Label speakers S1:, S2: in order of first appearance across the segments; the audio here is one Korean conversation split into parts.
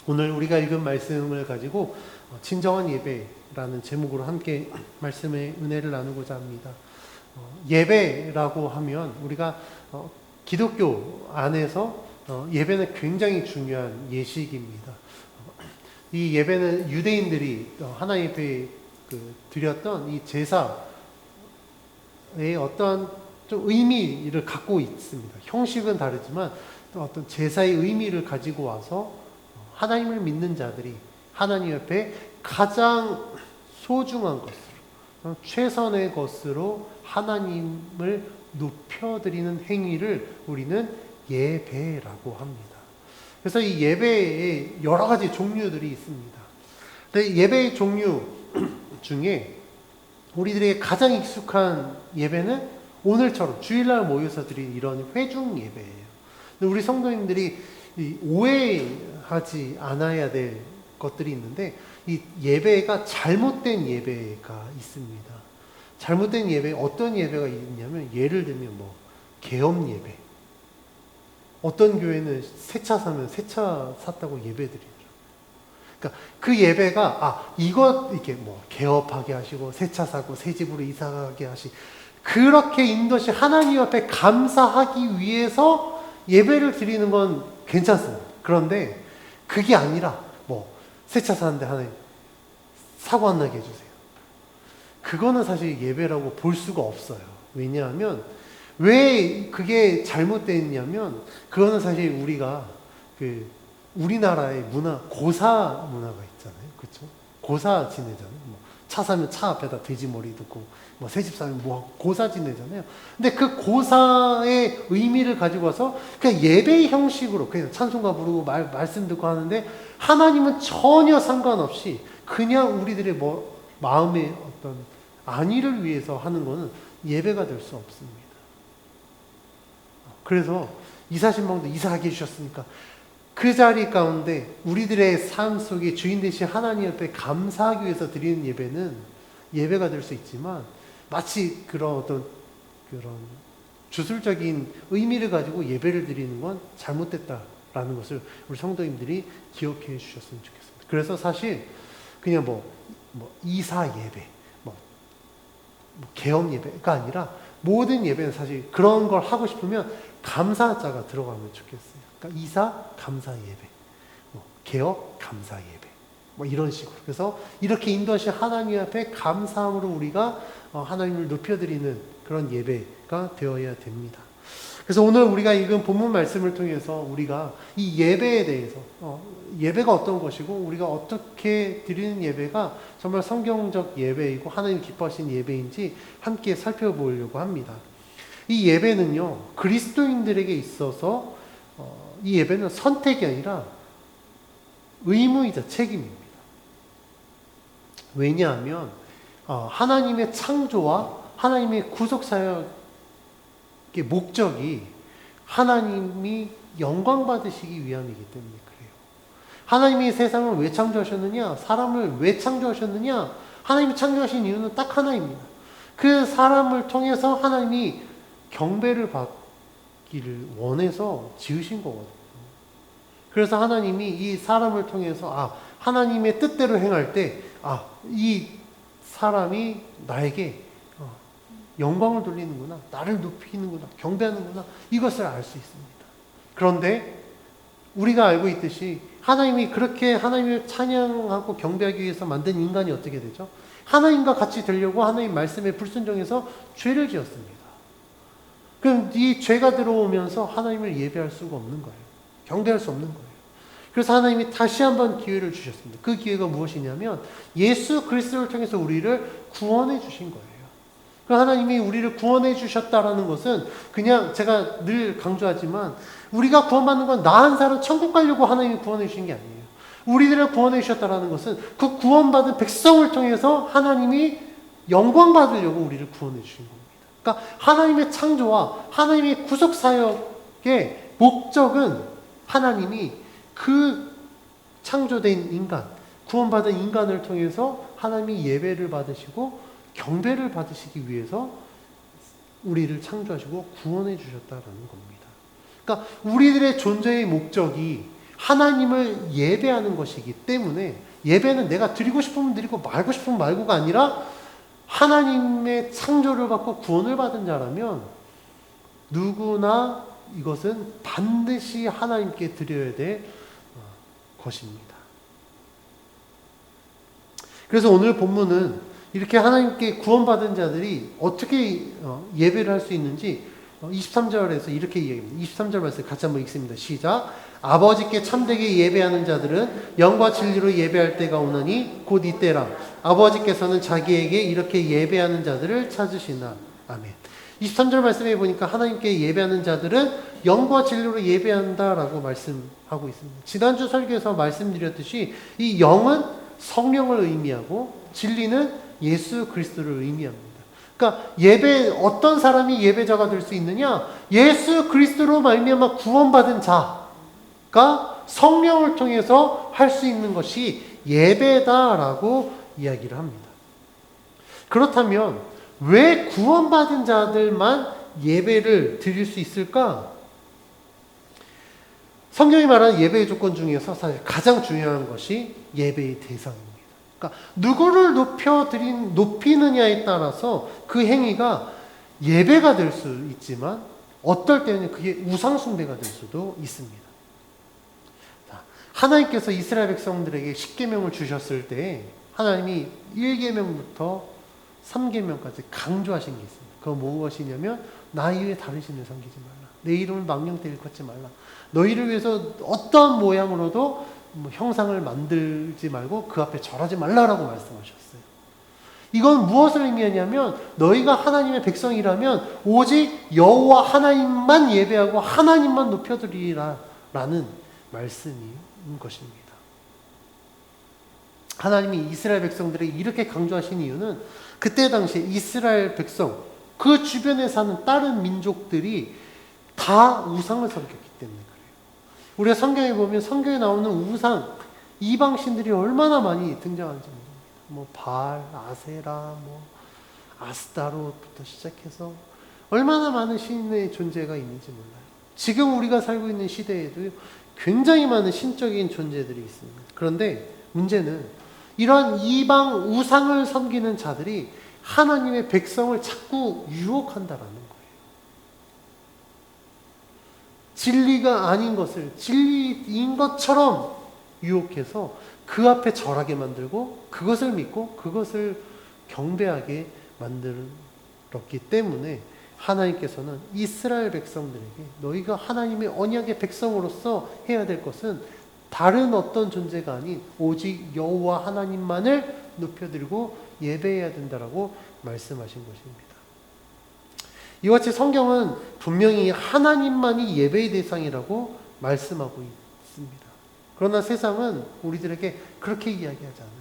S1: 오늘 우리가 읽은 말씀을 가지고 진정한 예배라는 제목으로 함께 말씀의 은혜를 나누고자 합니다. 예배라고 하면 우리가 기독교 안에서 예배는 굉장히 중요한 예식입니다. 이 예배는 유대인들이 하나님 앞에 드렸던 이 제사의 어떤 좀 의미를 갖고 있습니다. 형식은 다르지만 어떤 제사의 의미를 가지고 와서 하나님을 믿는 자들이 하나님 앞에 가장 소중한 것으로, 최선의 것으로 하나님을 높여드리는 행위를 우리는 예배라고 합니다. 그래서 이 예배에 여러 가지 종류들이 있습니다. 근데 예배의 종류 중에 우리들의 가장 익숙한 예배는 오늘처럼 주일날 모여서 드리는 이런 회중 예배예요. 우리 성도님들이 오해하지 않아야 될 것들이 있는데, 이 예배가 잘못된 예배가 있습니다. 잘못된 예배, 어떤 예배가 있냐면, 예를 들면 계엄 예배. 어떤 교회는 새 차 사면 새 차 샀다고 예배드리죠. 그러니까 그 예배가, 이것, 이렇게 개업하게 하시고, 새 차 사고, 새 집으로 이사 가게 그렇게 인도시 하나님 앞에 감사하기 위해서 예배를 드리는 건 괜찮습니다. 그런데 그게 아니라 새 차 사는데 하나님 사고 안 나게 해주세요. 그거는 사실 예배라고 볼 수가 없어요. 왜냐하면 왜 그게 잘못됐냐면, 그거는 사실 우리가 우리나라의 문화, 고사 문화가 있잖아요. 그렇죠? 고사 지내잖아요. 차 사면 차 앞에다 돼지 머리 두고, 새 집 사면 고사 지내잖아요. 근데 그 고사의 의미를 가지고 와서 그냥 예배의 형식으로 그냥 찬송가 부르고 말씀 듣고 하는데, 하나님은 전혀 상관없이 그냥 우리들의 마음의 어떤 안위를 위해서 하는 거는 예배가 될 수 없습니다. 그래서 이사신방도 이사하게 해주셨으니까 그 자리 가운데 우리들의 삶 속에 주인 되신 하나님 앞에 감사하기 위해서 드리는 예배는 예배가 될 수 있지만, 마치 그런 주술적인 의미를 가지고 예배를 드리는 건 잘못됐다라는 것을 우리 성도님들이 기억해 주셨으면 좋겠습니다. 그래서 사실 그냥 이사 예배, 개업 예배가 아니라 모든 예배는 사실 그런 걸 하고 싶으면 감사자가 들어가면 좋겠어요. 그러니까 이사 감사 예배, 개업 감사 예배, 이런 식으로. 그래서 이렇게 인도하신 하나님 앞에 감사함으로 우리가 하나님을 높여드리는 그런 예배가 되어야 됩니다. 그래서 오늘 우리가 읽은 본문 말씀을 통해서 우리가 이 예배에 대해서, 예배가 어떤 것이고 우리가 어떻게 드리는 예배가 정말 성경적 예배이고 하나님 기뻐하신 예배인지 함께 살펴보려고 합니다. 이 예배는요, 그리스도인들에게 있어서 이 예배는 선택이 아니라 의무이자 책임입니다. 왜냐하면 하나님의 창조와 하나님의 구속사역의 목적이 하나님이 영광 받으시기 위함이기 때문에 그래요. 하나님이 세상을 왜 창조하셨느냐? 사람을 왜 창조하셨느냐? 하나님이 창조하신 이유는 딱 하나입니다. 그 사람을 통해서 하나님이 경배를 받기를 원해서 지으신 거거든요. 그래서 하나님이 이 사람을 통해서 하나님의 뜻대로 행할 때 이 사람이 나에게 영광을 돌리는구나, 나를 높이는구나, 경배하는구나, 이것을 알 수 있습니다. 그런데 우리가 알고 있듯이 하나님이 그렇게 하나님을 찬양하고 경배하기 위해서 만든 인간이 어떻게 되죠? 하나님과 같이 되려고 하나님 말씀에 불순종해서 죄를 지었습니다. 그럼 이 죄가 들어오면서 하나님을 예배할 수가 없는 거예요. 경배할 수 없는 거예요. 그래서 하나님이 다시 한번 기회를 주셨습니다. 그 기회가 무엇이냐면 예수 그리스도를 통해서 우리를 구원해 주신 거예요. 하나님이 우리를 구원해 주셨다라는 것은 그냥 제가 늘 강조하지만 우리가 구원받는 건 나 한 사람 천국 가려고 하나님이 구원해 주신 게 아니에요. 우리들을 구원해 주셨다라는 것은 그 구원받은 백성을 통해서 하나님이 영광 받으려고 우리를 구원해 주신 겁니다. 그러니까 하나님의 창조와 하나님의 구속사역의 목적은 하나님이 그 창조된 인간, 구원받은 인간을 통해서 하나님이 예배를 받으시고 경배를 받으시기 위해서 우리를 창조하시고 구원해 주셨다라는 겁니다. 그러니까 우리들의 존재의 목적이 하나님을 예배하는 것이기 때문에 예배는 내가 드리고 싶으면 드리고 말고 싶으면 말고가 아니라 하나님의 창조를 받고 구원을 받은 자라면 누구나 이것은 반드시 하나님께 드려야 될 것입니다. 그래서 오늘 본문은 이렇게 하나님께 구원받은 자들이 어떻게 예배를 할 수 있는지 23절에서 이렇게 이야기합니다. 23절 말씀 같이 한번 읽습니다. 시작. 아버지께 참되게 예배하는 자들은 영과 진리로 예배할 때가 오나니 곧 이때라. 아버지께서는 자기에게 이렇게 예배하는 자들을 찾으시나. 아멘. 23절 말씀에 보니까 하나님께 예배하는 자들은 영과 진리로 예배한다라고 말씀하고 있습니다. 지난주 설교에서 말씀드렸듯이 이 영은 성령을 의미하고 진리는 예수 그리스도를 의미합니다. 그러니까 어떤 사람이 예배자가 될 수 있느냐? 예수 그리스도로 말미암아 구원받은 자가 성령을 통해서 할 수 있는 것이 예배다라고 이야기를 합니다. 그렇다면 왜 구원받은 자들만 예배를 드릴 수 있을까? 성경이 말하는 예배의 조건 중에서 사실 가장 중요한 것이 예배의 대상입니다. 그러니까 누구를 높이느냐에 따라서 그 행위가 예배가 될 수 있지만 어떨 때는 그게 우상숭배가 될 수도 있습니다. 하나님께서 이스라엘 백성들에게 10계명을 주셨을 때 하나님이 1계명부터 3계명까지 강조하신 게 있습니다. 그건 무엇이냐면 나 이외에 다른 신을 섬기지 말라. 내 이름을 망령되이 일컫지 말라. 너희를 위해서 어떤 모양으로도 형상을 만들지 말고 그 앞에 절하지 말라라고 말씀하셨어요. 이건 무엇을 의미하냐면 너희가 하나님의 백성이라면 오직 여호와 하나님만 예배하고 하나님만 높여드리라 라는 말씀인 것입니다. 하나님이 이스라엘 백성들에게 이렇게 강조하신 이유는 그때 당시에 이스라엘 백성 그 주변에 사는 다른 민족들이 다 우상을 섬겼기 때문에 그래요. 우리가 성경에 보면 성경에 나오는 우상 이방신들이 얼마나 많이 등장하는지 모릅니다. 바알, 아세라, 아스타롯부터 시작해서 얼마나 많은 신의 존재가 있는지 몰라요. 지금 우리가 살고 있는 시대에도 굉장히 많은 신적인 존재들이 있습니다. 그런데 문제는 이런 이방 우상을 섬기는 자들이 하나님의 백성을 자꾸 유혹한다라는 거예요. 진리가 아닌 것을 진리인 것처럼 유혹해서 그 앞에 절하게 만들고 그것을 믿고 그것을 경배하게 만들었기 때문에 하나님께서는 이스라엘 백성들에게 너희가 하나님의 언약의 백성으로서 해야 될 것은 다른 어떤 존재가 아닌 오직 여호와 하나님만을 높여드리고 예배해야 된다라고 말씀하신 것입니다. 이와 같이 성경은 분명히 하나님만이 예배의 대상이라고 말씀하고 있습니다. 그러나 세상은 우리들에게 그렇게 이야기하지 않아요.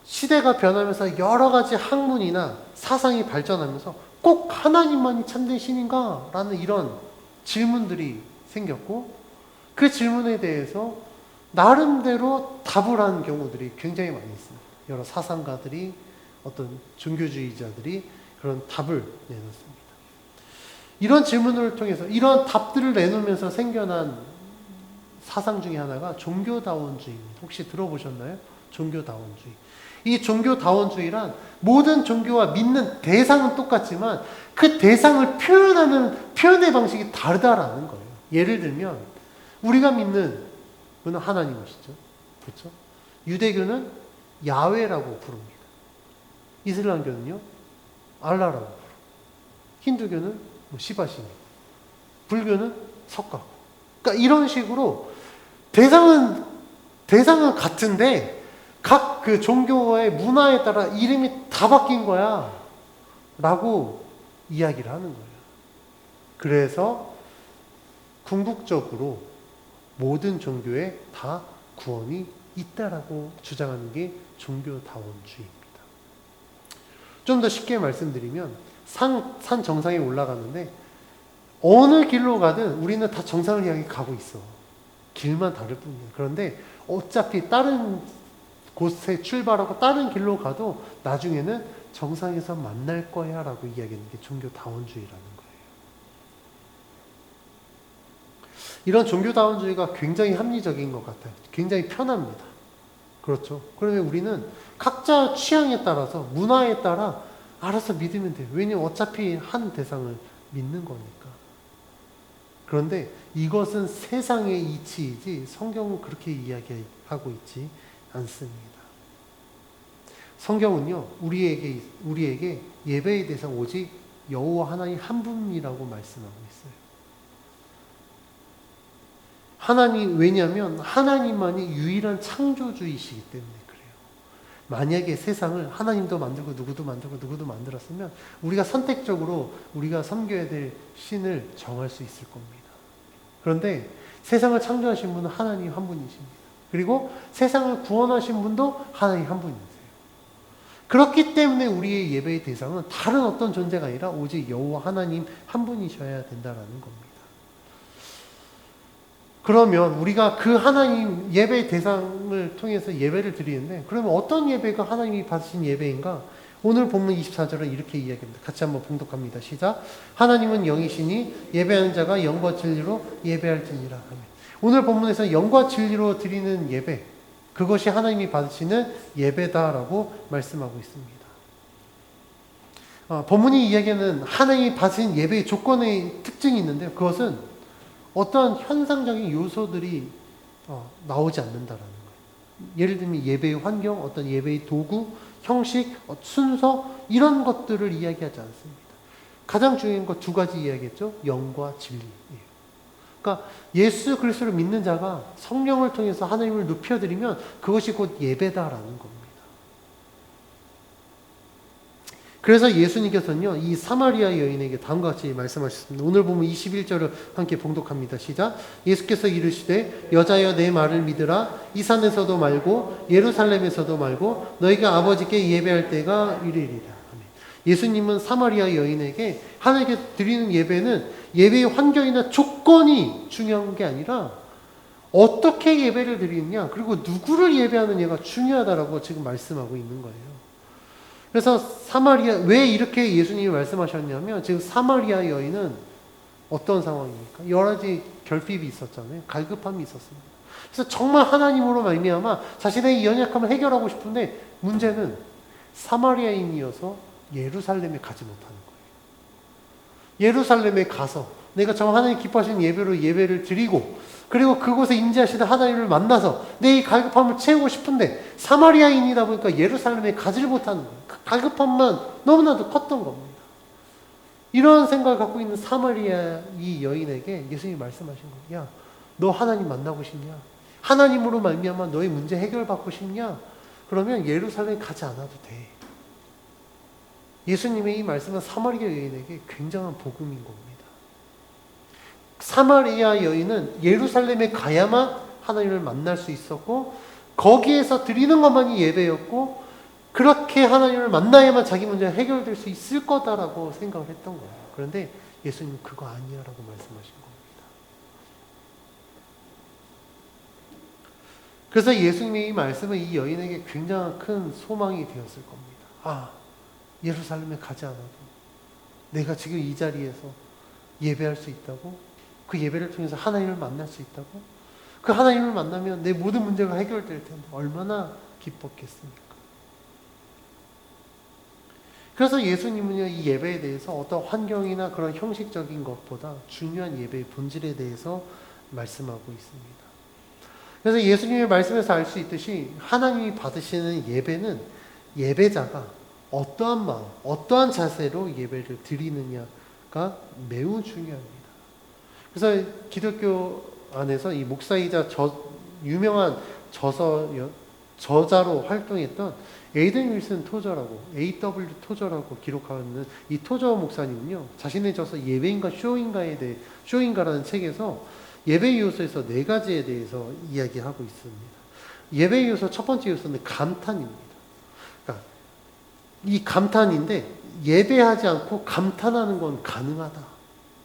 S1: 시대가 변하면서 여러 가지 학문이나 사상이 발전하면서 꼭 하나님만이 참된 신인가? 라는 이런 질문들이 생겼고 그 질문에 대해서 나름대로 답을 한 경우들이 굉장히 많이 있습니다. 여러 사상가들이 어떤 종교주의자들이 그런 답을 내놓습니다. 이런 질문을 통해서 이런 답들을 내놓으면서 생겨난 사상 중에 하나가 종교다원주의입니다. 혹시 들어보셨나요? 종교다원주의. 이 종교다원주의란 모든 종교와 믿는 대상은 똑같지만 그 대상을 표현의 방식이 다르다라는 거예요. 예를 들면 우리가 믿는 분은 하나님이시죠. 그렇죠? 유대교는 야훼라고 부릅니다. 이슬람교는요, 알라라고 부릅니다. 힌두교는 시바신이고, 불교는 석가고. 그러니까 이런 식으로 대상은 같은데 각 그 종교의 문화에 따라 이름이 다 바뀐 거야 라고 이야기를 하는 거예요. 그래서 궁극적으로 모든 종교에 다 구원이 있다라고 주장하는 게 종교다원주의입니다. 좀 더 쉽게 말씀드리면 산 정상에 올라가는데 어느 길로 가든 우리는 다 정상을 향해 가고 있어. 길만 다를 뿐이야. 그런데 어차피 다른 곳에 출발하고 다른 길로 가도 나중에는 정상에서 만날 거야 라고 이야기하는 게 종교다원주의라는 거예요. 이런 종교다원주의가 굉장히 합리적인 것 같아요. 굉장히 편합니다. 그렇죠. 그러면 우리는 각자 취향에 따라서, 문화에 따라 알아서 믿으면 돼요. 왜냐면 어차피 한 대상을 믿는 거니까. 그런데 이것은 세상의 이치이지 성경은 그렇게 이야기하고 있지 않습니다. 성경은요, 우리에게 예배의 대상 오직 여호와 하나님 한 분이라고 말씀하고 있어요. 왜냐하면 하나님만이 유일한 창조주이시기 때문에 그래요. 만약에 세상을 하나님도 만들고 누구도 만들었으면 우리가 선택적으로 우리가 섬겨야 될 신을 정할 수 있을 겁니다. 그런데 세상을 창조하신 분은 하나님 한 분이십니다. 그리고 세상을 구원하신 분도 하나님 한 분이세요. 그렇기 때문에 우리의 예배의 대상은 다른 어떤 존재가 아니라 오직 여호와 하나님 한 분이셔야 된다라는 겁니다. 그러면 우리가 그 하나님 예배의 대상을 통해서 예배를 드리는데, 그러면 어떤 예배가 하나님이 받으신 예배인가? 오늘 본문 24절은 이렇게 이야기합니다. 같이 한번 봉독합니다. 시작. 하나님은 영이시니 예배하는 자가 영과 진리로 예배할지니라. 오늘 본문에서 영과 진리로 드리는 예배, 그것이 하나님이 받으시는 예배다라고 말씀하고 있습니다. 본문이 이야기하는 하나님이 받으신 예배의 조건의 특징이 있는데요. 그것은 어떠한 현상적인 요소들이 나오지 않는다라는 거예요. 예를 들면 예배의 환경, 어떤 예배의 도구, 형식, 순서, 이런 것들을 이야기하지 않습니다. 가장 중요한 것 두 가지 이야기했죠. 영과 진리예요. 그러니까 예수 그리스도를 믿는 자가 성령을 통해서 하나님을 높여드리면 그것이 곧 예배다라는 겁니다. 그래서 예수님께서는요, 이 사마리아 여인에게 다음과 같이 말씀하셨습니다. 오늘 보면 21절을 함께 봉독합니다. 시작. 예수께서 이르시되 여자여 내 말을 믿으라. 이 산에서도 말고 예루살렘에서도 말고 너희가 아버지께 예배할 때가 이르리라. 예수님은 사마리아 여인에게 하나님께 드리는 예배는 예배의 환경이나 조건이 중요한 게 아니라 어떻게 예배를 드리느냐, 그리고 누구를 예배하느냐가 중요하다라고 지금 말씀하고 있는 거예요. 그래서 왜 이렇게 예수님이 말씀하셨냐면, 지금 사마리아 여인은 어떤 상황입니까? 여러 가지 결핍이 있었잖아요. 갈급함이 있었습니다. 그래서 정말 하나님으로 말미암아 자신의 연약함을 해결하고 싶은데, 문제는 사마리아인이어서 예루살렘에 가지 못하는 거예요. 예루살렘에 가서 내가 정말 하나님 기뻐하시는 예배로 예배를 드리고, 그리고 그곳에 임재하시는 하나님을 만나서 내 이 갈급함을 채우고 싶은데 사마리아인이다 보니까 예루살렘에 가지를 못하는 거예요. 그 갈급함만 너무나도 컸던 겁니다. 이런 생각을 갖고 있는 사마리아 이 여인에게 예수님이 말씀하신 거예요. 야, 너 하나님 만나고 싶냐? 하나님으로 말미암아 너의 문제 해결받고 싶냐? 그러면 예루살렘에 가지 않아도 돼. 예수님의 이 말씀은 사마리아 여인에게 굉장한 복음인 겁니다. 사마리아 여인은 예루살렘에 가야만 하나님을 만날 수 있었고, 거기에서 드리는 것만이 예배였고, 그렇게 하나님을 만나야만 자기 문제가 해결될 수 있을 거다라고 생각을 했던 거예요. 그런데 예수님은 그거 아니야라고 말씀하신 겁니다. 그래서 예수님의 이 말씀은 이 여인에게 굉장한 큰 소망이 되었을 겁니다. 예루살렘에 가지 않아도 내가 지금 이 자리에서 예배할 수 있다고? 그 예배를 통해서 하나님을 만날 수 있다고? 그 하나님을 만나면 내 모든 문제가 해결될 텐데 얼마나 기뻤겠습니까? 그래서 예수님은요, 이 예배에 대해서 어떤 환경이나 그런 형식적인 것보다 중요한 예배의 본질에 대해서 말씀하고 있습니다. 그래서 예수님의 말씀에서 알 수 있듯이 하나님이 받으시는 예배는 예배자가 어떠한 마음, 어떠한 자세로 예배를 드리느냐가 매우 중요합니다. 그래서 기독교 안에서 이 목사이자 유명한 저자로 활동했던 에이든 윌슨 토저라고, AW 토저라고 기록하는 이 토저 목사님은요, 자신의 저서 예배인가 쇼인가라는 책에서 예배 요소에서 4가지에 대해서 이야기하고 있습니다. 예배 요소 첫 번째 요소는 감탄입니다. 그러니까 이 감탄인데, 예배하지 않고 감탄하는 건 가능하다.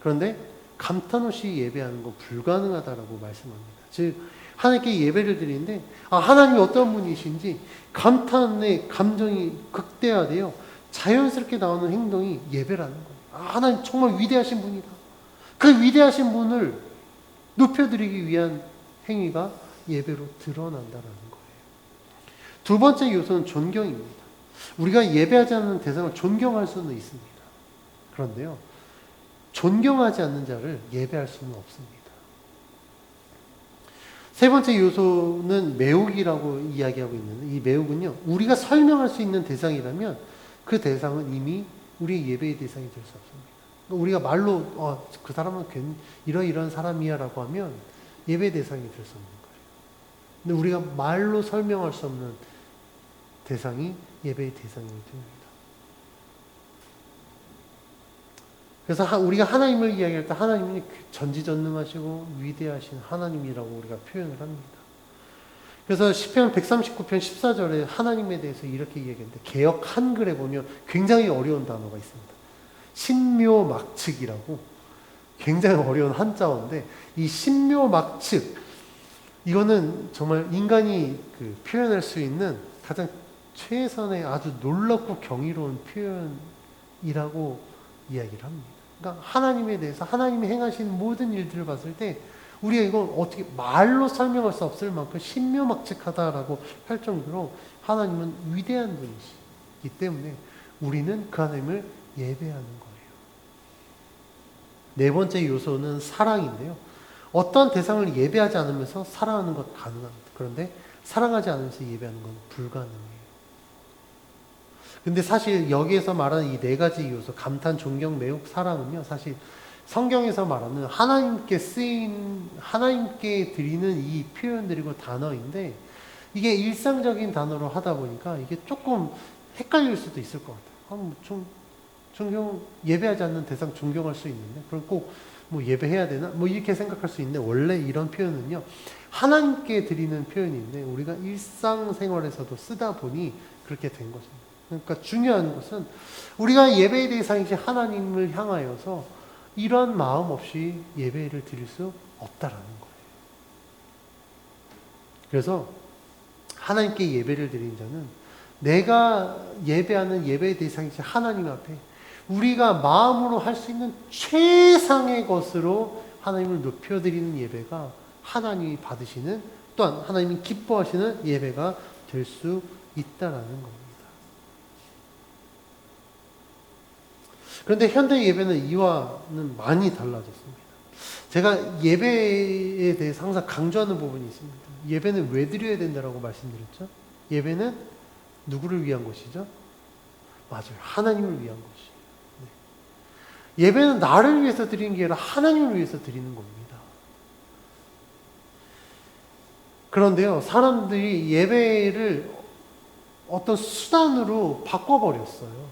S1: 그런데 감탄 없이 예배하는 건 불가능하다라고 말씀합니다. 즉, 하나님께 예배를 드리는데, 하나님이 어떤 분이신지 감탄의 감정이 극대화되어 자연스럽게 나오는 행동이 예배라는 거예요. 하나님 정말 위대하신 분이다. 그 위대하신 분을 높여드리기 위한 행위가 예배로 드러난다라는 거예요. 두 번째 요소는 존경입니다. 우리가 예배하지 않는 대상을 존경할 수는 있습니다. 그런데요, 존경하지 않는 자를 예배할 수는 없습니다. 세 번째 요소는 매혹이라고 이야기하고 있는데, 이 매혹은요, 우리가 설명할 수 있는 대상이라면 그 대상은 이미 우리의 예배의 대상이 될 수 없습니다. 우리가 말로 그 사람은 이런 사람이야 라고 하면 예배 대상이 될 수 없는 거예요. 근데 우리가 말로 설명할 수 없는 대상이 예배의 대상이 됩니다. 그래서 우리가 하나님을 이야기할 때 하나님은 전지전능하시고 위대하신 하나님이라고 우리가 표현을 합니다. 그래서 시편 139편 14절에 하나님에 대해서 이렇게 이야기했는데, 개역 한글에 보면 굉장히 어려운 단어가 있습니다. 신묘막측이라고 굉장히 어려운 한자어인데, 이 신묘막측, 이거는 정말 인간이 표현할 수 있는 가장 최선의 아주 놀랍고 경이로운 표현이라고 이야기를 합니다. 그러니까 하나님에 대해서 하나님이 행하시는 모든 일들을 봤을 때 우리가 이걸 어떻게 말로 설명할 수 없을 만큼 신묘막측하다라고 할 정도로 하나님은 위대한 분이시기 때문에 우리는 그 하나님을 예배하는 거예요. 네 번째 요소는 사랑인데요. 어떤 대상을 예배하지 않으면서 사랑하는 것 가능합니다. 그런데 사랑하지 않으면서 예배하는 건 불가능해요. 근데 사실 여기에서 말하는 이 네 가지 요소, 감탄, 존경, 매혹, 사랑은요, 사실 성경에서 말하는 하나님께 드리는 이 표현들이고 단어인데, 이게 일상적인 단어로 하다 보니까 이게 조금 헷갈릴 수도 있을 것 같아요. 예배하지 않는 대상 존경할 수 있는데, 그럼 꼭 예배해야 되나? 이렇게 생각할 수 있는데, 원래 이런 표현은요, 하나님께 드리는 표현인데, 우리가 일상생활에서도 쓰다 보니 그렇게 된 것입니다. 그러니까 중요한 것은 우리가 예배의 대상이신 하나님을 향하여서 이런 마음 없이 예배를 드릴 수 없다라는 거예요. 그래서 하나님께 예배를 드린 자는 내가 예배하는 예배의 대상이신 하나님 앞에 우리가 마음으로 할 수 있는 최상의 것으로 하나님을 높여드리는 예배가 하나님이 받으시는, 또한 하나님이 기뻐하시는 예배가 될 수 있다라는 겁니다. 그런데 현대 예배는 이와는 많이 달라졌습니다. 제가 예배에 대해서 항상 강조하는 부분이 있습니다. 예배는 왜 드려야 된다라고 말씀드렸죠? 예배는 누구를 위한 것이죠? 맞아요. 하나님을 위한 것이에요. 네. 예배는 나를 위해서 드리는 게 아니라 하나님을 위해서 드리는 겁니다. 그런데요, 사람들이 예배를 어떤 수단으로 바꿔버렸어요.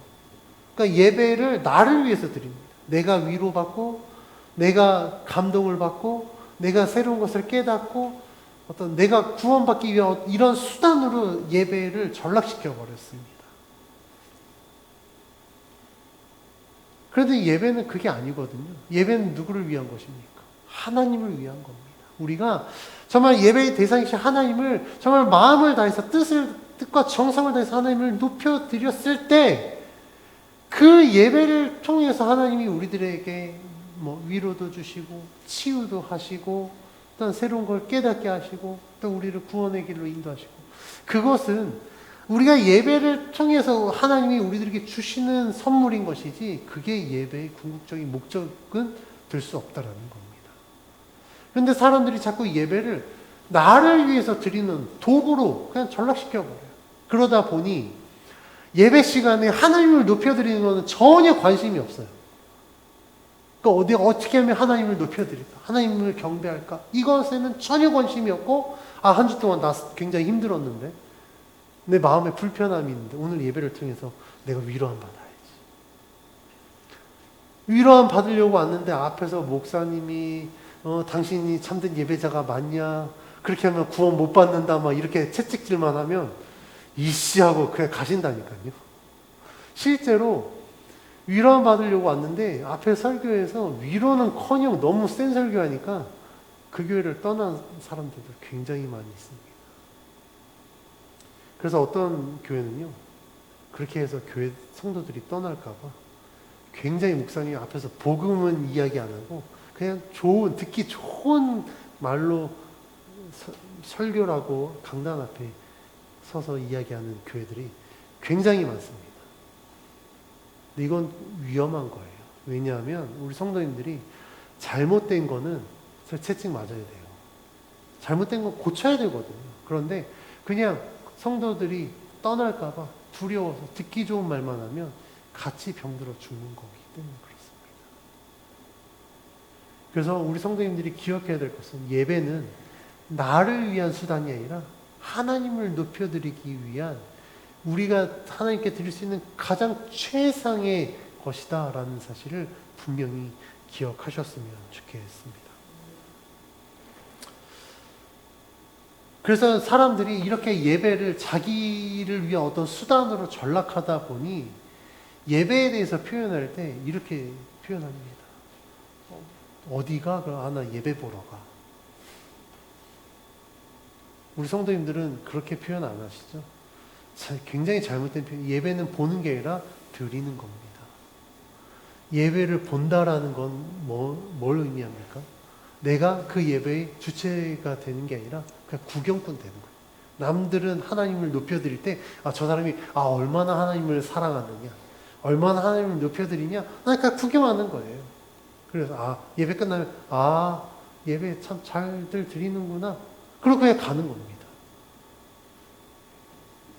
S1: 그러니까 예배를 나를 위해서 드립니다. 내가 위로받고, 내가 감동을 받고, 내가 새로운 것을 깨닫고, 내가 구원받기 위한 이런 수단으로 예배를 전락시켜 버렸습니다. 그런데 예배는 그게 아니거든요. 예배는 누구를 위한 것입니까? 하나님을 위한 겁니다. 우리가 정말 예배의 대상이신 하나님을 정말 마음을 다해서 뜻과 정성을 다해서 하나님을 높여드렸을 때, 그 예배를 통해서 하나님이 우리들에게 위로도 주시고 치유도 하시고 또 새로운 걸 깨닫게 하시고 또 우리를 구원의 길로 인도하시고, 그것은 우리가 예배를 통해서 하나님이 우리들에게 주시는 선물인 것이지 그게 예배의 궁극적인 목적은 될 수 없다라는 겁니다. 그런데 사람들이 자꾸 예배를 나를 위해서 드리는 도구로 그냥 전락시켜버려요. 그러다 보니 예배 시간에 하나님을 높여드리는 것은 전혀 관심이 없어요. 그러니까 어떻게 하면 하나님을 높여드릴까? 하나님을 경배할까? 이것에는 전혀 관심이 없고, 한 주 동안 나 굉장히 힘들었는데, 내 마음에 불편함이 있는데, 오늘 예배를 통해서 내가 위로함 받아야지. 위로함 받으려고 왔는데, 앞에서 목사님이, 당신이 참된 예배자가 맞냐? 그렇게 하면 구원 못 받는다, 이렇게 채찍질만 하면, 이씨하고 그냥 가신다니까요. 실제로 위로함 받으려고 왔는데 앞에 설교에서 위로는커녕 너무 센 설교하니까 그 교회를 떠난 사람들도 굉장히 많이 있습니다. 그래서 어떤 교회는요, 그렇게 해서 교회 성도들이 떠날까 봐 굉장히 목사님이 앞에서 복음은 이야기 안 하고 그냥 듣기 좋은 말로 설교라고 강단 앞에 서서 이야기하는 교회들이 굉장히 많습니다. 근데 이건 위험한 거예요. 왜냐하면 우리 성도님들이 잘못된 거는 채찍 맞아야 돼요. 잘못된 건 고쳐야 되거든요. 그런데 그냥 성도들이 떠날까봐 두려워서 듣기 좋은 말만 하면 같이 병들어 죽는 거기 때문에 그렇습니다. 그래서 우리 성도님들이 기억해야 될 것은 예배는 나를 위한 수단이 아니라 하나님을 높여드리기 위한 우리가 하나님께 드릴 수 있는 가장 최상의 것이다 라는 사실을 분명히 기억하셨으면 좋겠습니다. 그래서 사람들이 이렇게 예배를 자기를 위한 어떤 수단으로 전락하다 보니 예배에 대해서 표현할 때 이렇게 표현합니다. 어디가? 나 예배 보러 가. 우리 성도님들은 그렇게 표현 안 하시죠? 굉장히 잘못된 표현. 예배는 보는 게 아니라 드리는 겁니다. 예배를 본다라는 건 뭘 의미합니까? 내가 그 예배의 주체가 되는 게 아니라 그냥 구경꾼 되는 거예요. 남들은 하나님을 높여드릴 때, 저 사람이, 얼마나 하나님을 사랑하느냐, 얼마나 하나님을 높여드리냐, 그냥 구경하는 거예요. 그래서, 예배 끝나면, 예배 참 잘들 드리는구나. 그러고 그냥 가는 겁니다.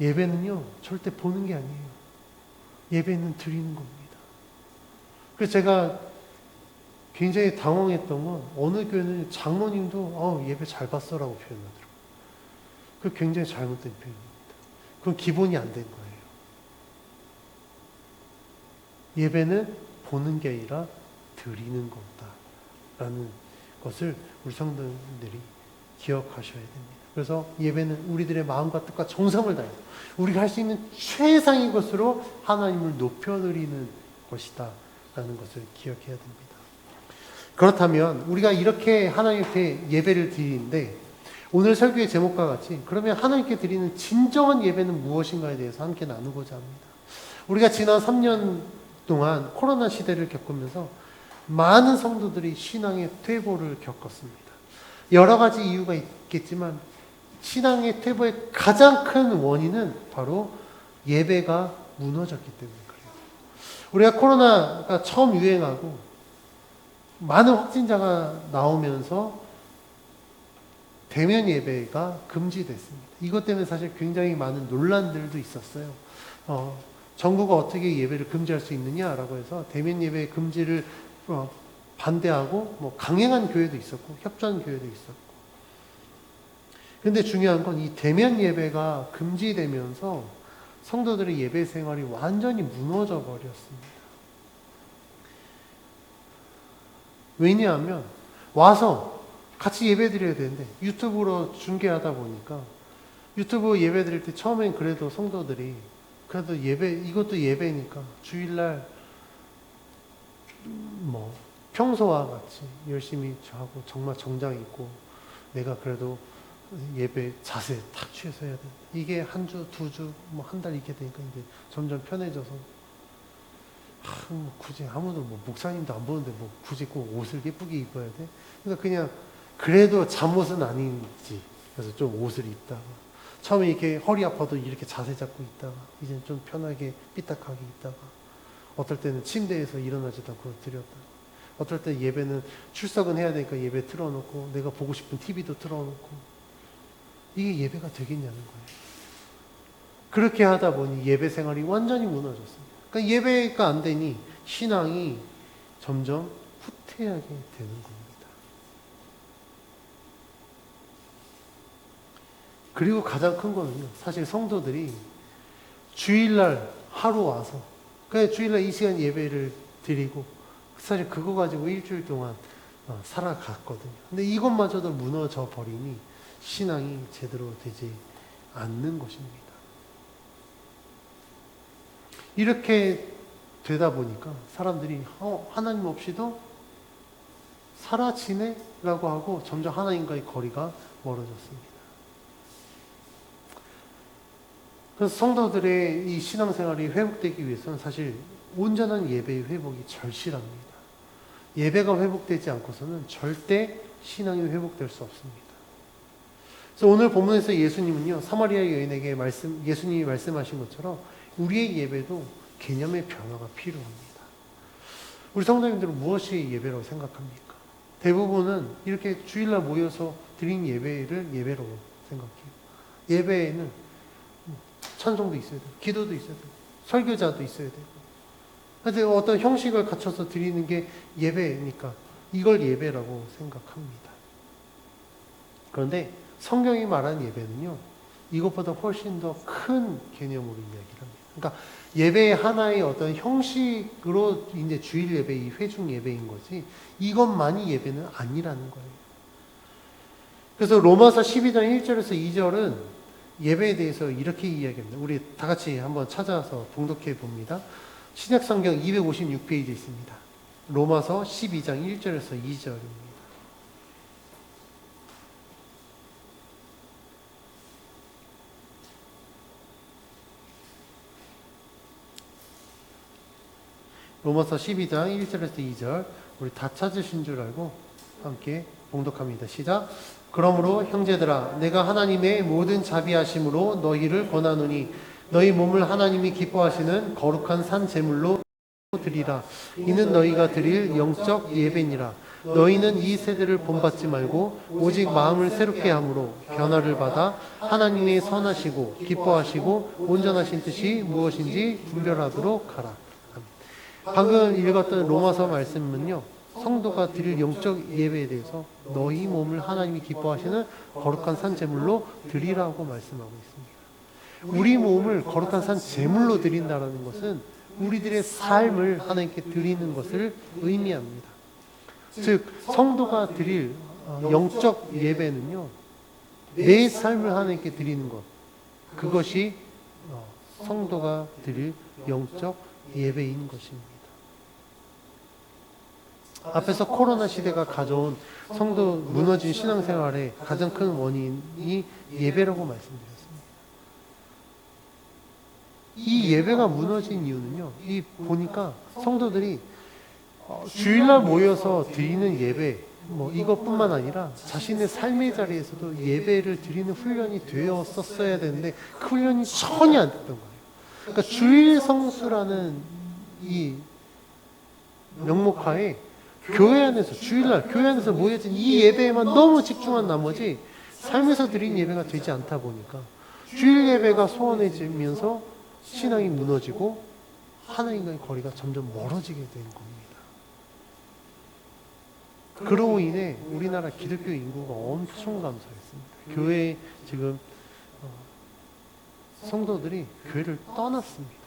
S1: 예배는요, 절대 보는 게 아니에요. 예배는 드리는 겁니다. 그래서 제가 굉장히 당황했던 건 어느 교회는 장로님도 예배 잘 봤어라고 표현하더라고요. 그게 굉장히 잘못된 표현입니다. 그건 기본이 안 된 거예요. 예배는 보는 게 아니라 드리는 거다라는 것을 우리 성도들이 기억하셔야 됩니다. 그래서 예배는 우리들의 마음과 뜻과 정성을 다해서 우리가 할 수 있는 최상의 것으로 하나님을 높여드리는 것이다 라는 것을 기억해야 됩니다. 그렇다면 우리가 이렇게 하나님께 예배를 드리는데 오늘 설교의 제목과 같이 그러면 하나님께 드리는 진정한 예배는 무엇인가에 대해서 함께 나누고자 합니다. 우리가 지난 3년 동안 코로나 시대를 겪으면서 많은 성도들이 신앙의 퇴보를 겪었습니다. 여러 가지 이유가 있겠지만 신앙의 퇴보의 가장 큰 원인은 바로 예배가 무너졌기 때문에 그래요. 우리가 코로나가 처음 유행하고 많은 확진자가 나오면서 대면 예배가 금지됐습니다. 이것 때문에 사실 굉장히 많은 논란들도 있었어요. 정부가 어떻게 예배를 금지할 수 있느냐라고 해서 대면 예배 금지를 반대하고 강행한 교회도 있었고 협조한 교회도 있었고. 그런데 중요한 건 이 대면 예배가 금지되면서 성도들의 예배 생활이 완전히 무너져 버렸습니다. 왜냐하면 와서 같이 예배 드려야 되는데 유튜브로 중계하다 보니까 유튜브 예배 드릴 때 처음엔 그래도 성도들이 그래도 이것도 예배니까 주일날 평소와 같이 열심히 하고 정말 정장 입고 내가 그래도 예배 자세 탁 취해서 해야 돼. 이게 한 주, 두 주, 한 달 이렇게 되니까 이제 점점 편해져서 굳이 아무도 목사님도 안 보는데 굳이 꼭 옷을 예쁘게 입어야 돼? 그러니까 그냥 그래도 잠옷은 아닌지 그래서 좀 옷을 입다가 처음에 이렇게 허리 아파도 이렇게 자세 잡고 있다가 이제는 좀 편하게 삐딱하게 있다가 어떨 때는 침대에서 일어나지도 않고 드렸다가 어떨 때 예배는 출석은 해야 되니까 예배 틀어놓고 내가 보고 싶은 TV도 틀어놓고 이게 예배가 되겠냐는 거예요. 그렇게 하다 보니 예배 생활이 완전히 무너졌습니다. 그러니까 예배가 안 되니 신앙이 점점 후퇴하게 되는 겁니다. 그리고 가장 큰 거는요, 사실 성도들이 주일날 하루 와서 그냥 주일날 이 시간 예배를 드리고 사실 그거 가지고 일주일 동안 살아갔거든요. 근데 이것마저도 무너져 버리니 신앙이 제대로 되지 않는 것입니다. 이렇게 되다 보니까 사람들이 하나님 없이도 살아지네라고 하고 점점 하나님과의 거리가 멀어졌습니다. 그래서 성도들의 이 신앙생활이 회복되기 위해서는 사실 온전한 예배의 회복이 절실합니다. 예배가 회복되지 않고서는 절대 신앙이 회복될 수 없습니다. 그래서 오늘 본문에서 예수님은요, 사마리아 여인에게 예수님이 말씀하신 것처럼 우리의 예배도 개념의 변화가 필요합니다. 우리 성도님들은 무엇이 예배라고 생각합니까? 대부분은 이렇게 주일날 모여서 드린 예배를 예배라고 생각해요. 예배에는 찬송도 있어야 되고, 기도도 있어야 되고, 설교자도 있어야 되고, 하여튼 어떤 형식을 갖춰서 드리는 게 예배니까 이걸 예배라고 생각합니다. 그런데 성경이 말하는 예배는요, 이것보다 훨씬 더 큰 개념으로 이야기를 합니다. 그러니까 예배의 하나의 어떤 형식으로 이제 주일 예배, 이 회중 예배인 거지, 이것만이 예배는 아니라는 거예요. 그래서 로마서 12장 1절에서 2절은 예배에 대해서 이렇게 이야기합니다. 우리 다 같이 한번 찾아서 봉독해 봅니다. 신약성경 256페이지에 있습니다. 로마서 12장 1절에서 2절입니다. 로마서 12장 1절에서 2절, 우리 다 찾으신 줄 알고 함께 봉독합니다. 시작. 그러므로 형제들아, 내가 하나님의 모든 자비하심으로 너희를 권하노니 너희 몸을 하나님이 기뻐하시는 거룩한 산 제물로 드리라. 이는 너희가 드릴 영적 예배니라. 너희는 이 세대를 본받지 말고 오직 마음을 새롭게 함으로 변화를 받아 하나님의 선하시고 기뻐하시고 온전하신 뜻이 무엇인지 분별하도록 하라. 방금 읽었던 로마서 말씀은요, 성도가 드릴 영적 예배에 대해서 너희 몸을 하나님이 기뻐하시는 거룩한 산 제물로 드리라고 말씀하고 있습니다. 우리 몸을 거룩한 산 제물로 드린다는 것은 우리들의 삶을 하나님께 드리는 것을 의미합니다. 즉 성도가 드릴 영적 예배는요, 내 삶을 하나님께 드리는 것, 그것이 성도가 드릴 영적 예배인 것입니다. 앞에서 코로나 시대가 가져온 성도 무너진 신앙생활의 가장 큰 원인이 예배라고 말씀드렸습니다. 이 예배가 무너진 이유는요, 이 보니까 성도들이 주일날 모여서 드리는 예배, 이것뿐만 아니라 자신의 삶의 자리에서도 예배를 드리는 훈련이 되었었어야 되는데 그 훈련이 전혀 안 됐던 거예요. 그러니까 주일 성수라는 이 명목하에 교회 안에서, 주일날 교회 안에서 모여진 이 예배에만 너무 집중한 나머지 삶에서 드린 예배가 되지 않다 보니까 주일 예배가 소원해지면서 신앙이 무너지고 하나님과의 거리가 점점 멀어지게 된 겁니다. 그로 인해 우리나라 기독교 인구가 엄청 감소했습니다. 교회에 지금 성도들이 교회를 떠났습니다.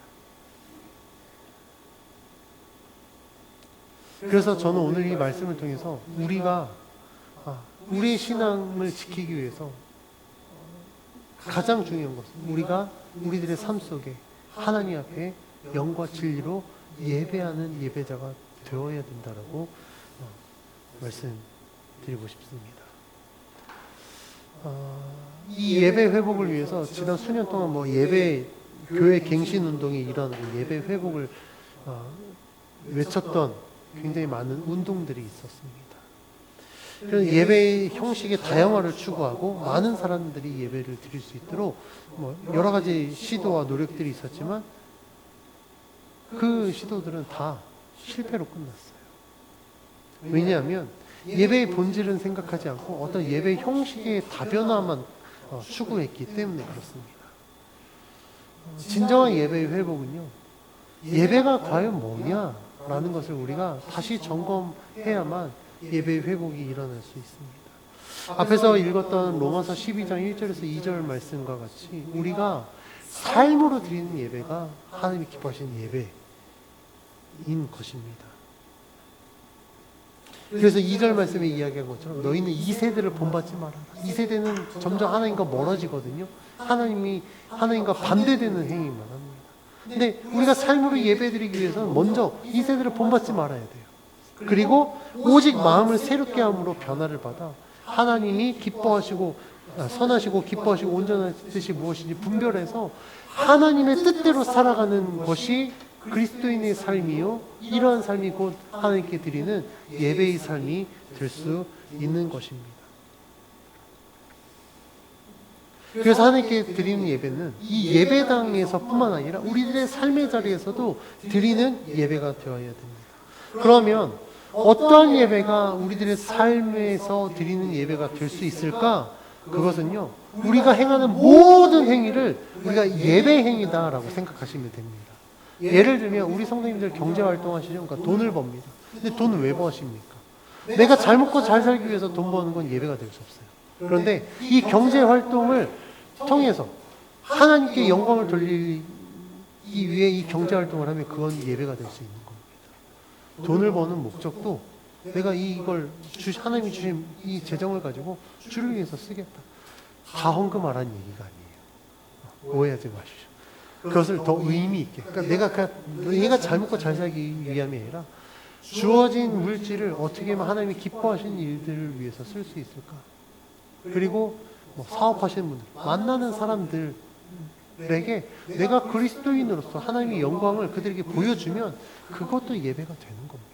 S1: 그래서 저는 오늘 이 말씀을 통해서 우리가 우리의 신앙을 지키기 위해서 가장 중요한 것은 우리가 우리들의 삶 속에 하나님 앞에 영과 진리로 예배하는 예배자가 되어야 된다라고 말씀드리고 싶습니다. 이 예배 회복을 위해서 지난 수년 동안 예배 교회 갱신 운동이 일어나고 예배 회복을 외쳤던 굉장히 많은 운동들이 있었습니다. 그래서 예배의 형식의 다양화를 추구하고 많은 사람들이 예배를 드릴 수 있도록 여러 가지 시도와 노력들이 있었지만 그 시도들은 다 실패로 끝났어요. 왜냐하면 예배의 본질은 생각하지 않고 어떤 예배 형식의 다변화만 추구했기 때문에 그렇습니다. 진정한 예배의 회복은요, 예배가 과연 뭐냐라는 것을 우리가 다시 점검해야만 예배의 회복이 일어날 수 있습니다. 앞에서 읽었던 로마서 12장 1절에서 2절 말씀과 같이 우리가 삶으로 드리는 예배가 하나님이 기뻐하시는 예배인 것입니다. 그래서 2절 말씀에 이야기한 것처럼 너희는 이 세대를 본받지 말아라. 이 세대는 점점 하나님과 멀어지거든요. 하나님과 반대되는 행위만 합니다. 근데 우리가 삶으로 예배드리기 위해서는 먼저 이 세대를 본받지 말아야 돼요. 그리고 오직 마음을 새롭게 함으로 변화를 받아 하나님이 기뻐하시고 선하시고 기뻐하시고 온전한 뜻이 무엇인지 분별해서 하나님의 뜻대로 살아가는 것이 그리스도인의 삶이요, 이러한 삶이 곧 하나님께 드리는 예배의 삶이 될 수 있는 것입니다. 그래서 하나님께 드리는 예배는 이 예배당에서 뿐만 아니라 우리들의 삶의 자리에서도 드리는 예배가 되어야 됩니다. 그러면 어떤 예배가 우리들의 삶에서 드리는 예배가 될 수 있을까? 그것은요, 우리가 행하는 모든 행위를 우리가 예배 행위다라고 생각하시면 됩니다. 예를 들면 우리 성도님들 경제활동 하시죠? 그러니까 돈을 법니다. 근데 돈을 왜 버십니까? 내가 잘 먹고 잘 살기 위해서 돈 버는 건 예배가 될 수 없어요. 그런데 이 경제활동을 통해서 하나님께 영광을 돌리기 위해 이 경제활동을 하면 그건 예배가 될 수 있는 겁니다. 돈을 버는 목적도 내가 이걸 하나님이 주신 이 재정을 가지고 주를 위해서 쓰겠다. 다 헌금하라는 얘기가 아니에요. 오해하지 마십시오. 그것을 더 의미 있게. 그러니까 내가 잘 먹고 잘 살기 위함이 아니라 주어진 물질을 어떻게 하면 하나님이 기뻐하시는 일들을 위해서 쓸 수 있을까? 그리고 사업하시는 분들, 만나는 사람들에게 내가 그리스도인으로서 하나님의 영광을 그들에게 보여주면 그것도 예배가 되는 겁니다.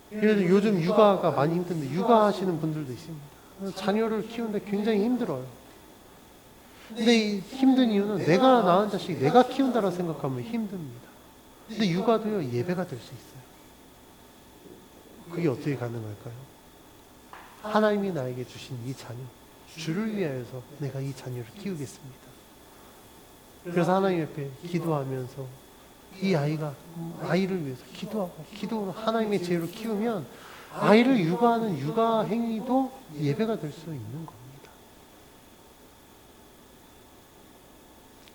S1: 그래서 요즘 육아가 많이 힘든데 육아하시는 분들도 있습니다. 자녀를 키우는데 굉장히 힘들어요. 근데 이 힘든 이유는 내가 낳은 자식 내가 키운다고 생각하면 힘듭니다. 근데 육아도요, 예배가 될 수 있어요. 그게 어떻게 가능할까요? 하나님이 나에게 주신 이 자녀, 주를 위하여서 내가 이 자녀를 키우겠습니다. 그래서 하나님 앞에 기도하면서 이 아이를 위해서 기도로 하나님의 지혜로 키우면 아이를 육아하는 육아 행위도 예배가 될 수 있는 겁니다.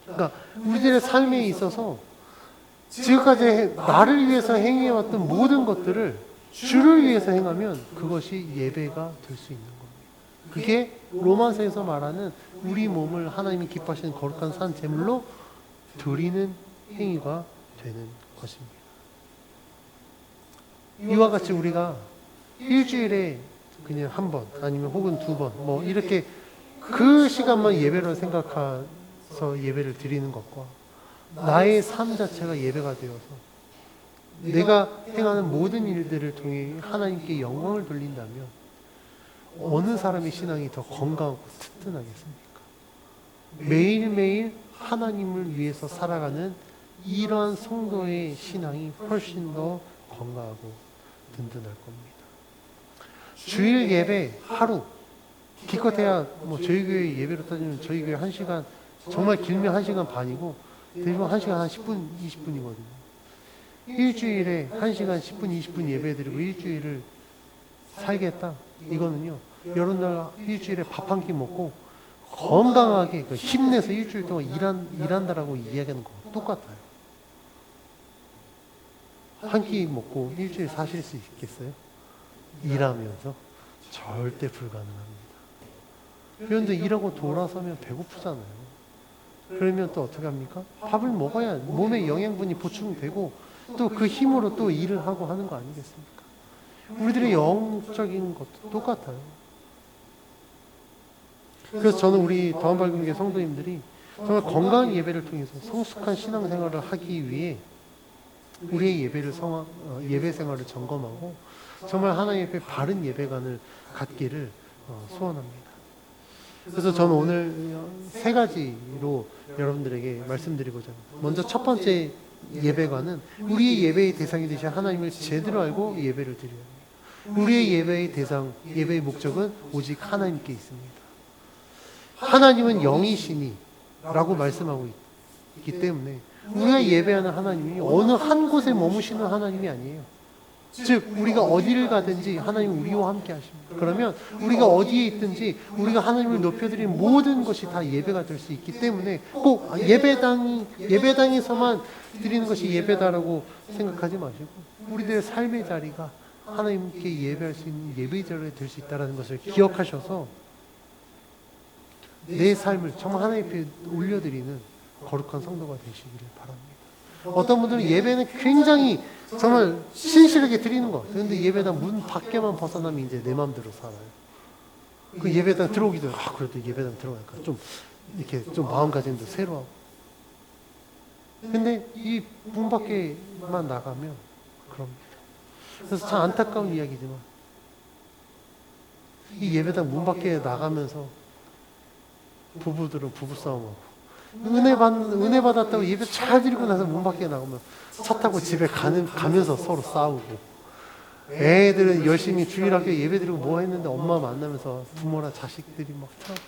S1: 그러니까 우리들의 삶에 있어서 지금까지 나를 위해서 행해왔던 모든 것들을 주를 위해서 행하면 그것이 예배가 될 수 있는 겁니다. 그게 로마서에서 말하는 우리 몸을 하나님이 기뻐하시는 거룩한 산 제물로 드리는 행위가 되는 것입니다. 이와 같이 우리가 일주일에 그냥 한 번 아니면 혹은 두 번 이렇게 그 시간만 예배로 생각해서 예배를 드리는 것과 나의 삶 자체가 예배가 되어서 내가 행하는 모든 일들을 통해 하나님께 영광을 돌린다면 어느 사람의 신앙이 더 건강하고 튼튼하겠습니까? 매일매일 하나님을 위해서 살아가는 이러한 성도의 신앙이 훨씬 더 건강하고 든든할 겁니다. 주일 예배 하루, 기껏해야 저희 교회 예배로 따지면 저희 교회 1시간, 정말 길면 1시간 반이고 대부분 1시간 한 10분, 20분이거든요. 일주일에 1시간 10분, 20분 예배드리고 일주일을 살겠다. 이거는요, 여러 날 일주일에 밥 한 끼 먹고 건강하게 힘내서 일주일 동안 일한다라고 이야기하는 거 똑같아요. 한 끼 먹고 일주일 사실 수 있겠어요? 일하면서? 절대 불가능합니다. 그런데 일하고 돌아서면 배고프잖아요. 그러면 또 어떻게 합니까? 밥을 먹어야 몸에 영양분이 보충되고 또 그 힘으로 또 일을 하고 하는 거 아니겠습니까? 우리들의 영적인 것도 똑같아요. 그래서 저는 우리 더한발금교회 성도님들이 정말 건강한 예배를 통해서 성숙한 신앙생활을 하기 위해 우리의 예배 생활을 점검하고 정말 하나님 앞에 바른 예배관을 갖기를 소원합니다. 그래서 저는 오늘 3가지로 여러분들에게 말씀드리고자 합니다. 먼저 첫 번째 예배관은 우리의 예배의 대상이 되신 하나님을 제대로 알고 예배를 드려야 합니다. 우리의 예배의 대상, 예배의 목적은 오직 하나님께 있습니다. 하나님은 영이시니 라고 말씀하고 있기 때문에 우리가 예배하는 하나님이 어느 한 곳에 머무시는 하나님이 아니에요. 즉 우리가 어디를 가든지 하나님은 우리와 함께 하십니다. 그러면 우리가 어디에 있든지 우리가 하나님을 높여드리는 모든 것이 다 예배가 될 수 있기 때문에 꼭 예배당에서만 드리는 것이 예배다라고 생각하지 마시고 우리들의 삶의 자리가 하나님께 예배할 수 있는 예배의 자리가 될 수 있다는 것을 기억하셔서 내 삶을 정말 하나님 앞에 올려드리는 거룩한 성도가 되시기를 바랍니다. 어떤 분들은 예배는 굉장히 정말 신실하게 드리는 것 같아요. 그런데 예배당 문 밖에만 벗어나면 이제 내 마음대로 살아요. 그 예배당 들어오기도 그래도 예배당 들어가니까 좀 이렇게 좀 마음가짐도 새로하고 근데 이 문 밖에만 나가면 그럽니다. 그래서 참 안타까운 이야기지만 이 예배당 문 밖에 나가면서 부부들은 부부싸움하고 은혜 받았다고 예배 잘 드리고 나서 문 밖에 나가면 차 타고 집에 가면서 서로 싸우고 애들은 열심히 주일학교 예배 드리고 뭐 했는데 엄마 만나면서 부모랑 자식들이 막 싸우고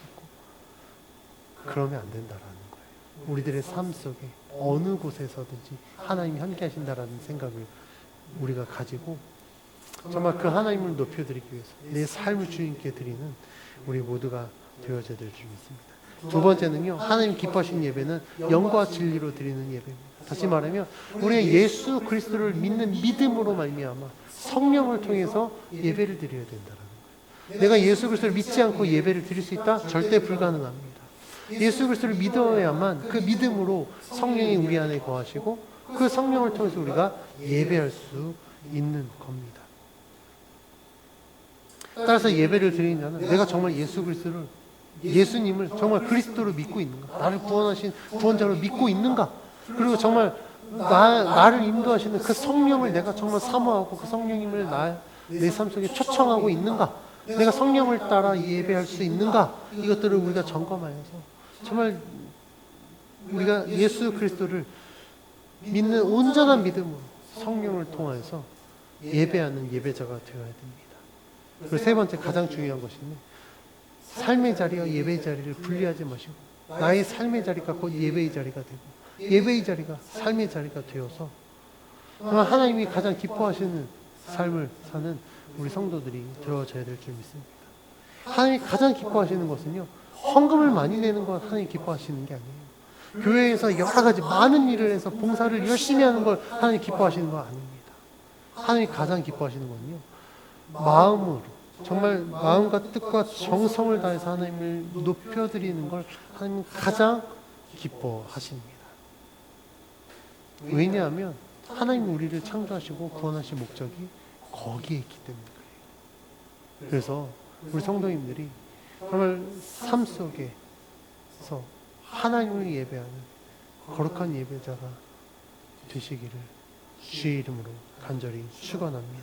S1: 그러면 안 된다라는 거예요. 우리들의 삶 속에 어느 곳에서든지 하나님이 함께 하신다라는 생각을 우리가 가지고 정말 그 하나님을 높여드리기 위해서 내 삶을 주님께 드리는 우리 모두가 되어져야 될 줄 믿습니다. 두 번째는요, 하나님 기뻐하시는 예배는 영과 진리로 드리는 예배입니다. 다시 말하면 우리가 예수 그리스도를 믿는 믿음으로 말미암아 성령을 통해서 예배를 드려야 된다는 거예요. 내가 예수 그리스도를 믿지 않고 예배를 드릴 수 있다? 절대 불가능합니다. 예수 그리스도를 믿어야만 그 믿음으로 성령이 우리 안에 거하시고 그 성령을 통해서 우리가 예배할 수 있는 겁니다. 따라서 예배를 드리는 자는 내가 정말 예수님을 정말 그리스도로 믿고 있는가? 나를 구원하신 구원자로 믿고 있는가? 그리고 정말 나를 인도하시는 그 성령을 내가 정말 사모하고 그 성령님을 내 삶 속에 초청하고 있는가? 내가 성령을 따라 예배할 수 있는가? 이것들을 우리가 점검하여서 정말 우리가 예수 그리스도를 믿는 온전한 믿음으로 성령을 통해서 예배하는 예배자가 되어야 됩니다. 그리고 세 번째 가장 중요한 것인데 삶의 자리와 예배의 자리를 분리하지 마시고 나의 삶의 자리가 곧 예배의 자리가 되고 예배의 자리가 삶의 자리가 되어서 정말 하나님이 가장 기뻐하시는 삶을 사는 우리 성도들이 되어져야 될 줄 믿습니다. 하나님이 가장 기뻐하시는 것은요, 헌금을 많이 내는 건 하나님 기뻐하시는 게 아니에요. 교회에서 여러 가지 많은 일을 해서 봉사를 열심히 하는 걸 하나님 기뻐하시는 거 아닙니다. 하나님이 가장 기뻐하시는 건요, 마음으로 정말 마음과 뜻과 정성을 다해서 하나님을 높여드리는 걸 하나님은 가장 기뻐하십니다. 왜냐하면 하나님이 우리를 창조하시고 구원하신 목적이 거기에 있기 때문에 그래요. 그래서 우리 성도님들이 정말 삶 속에서 하나님을 예배하는 거룩한 예배자가 되시기를 주의 이름으로 간절히 축원합니다.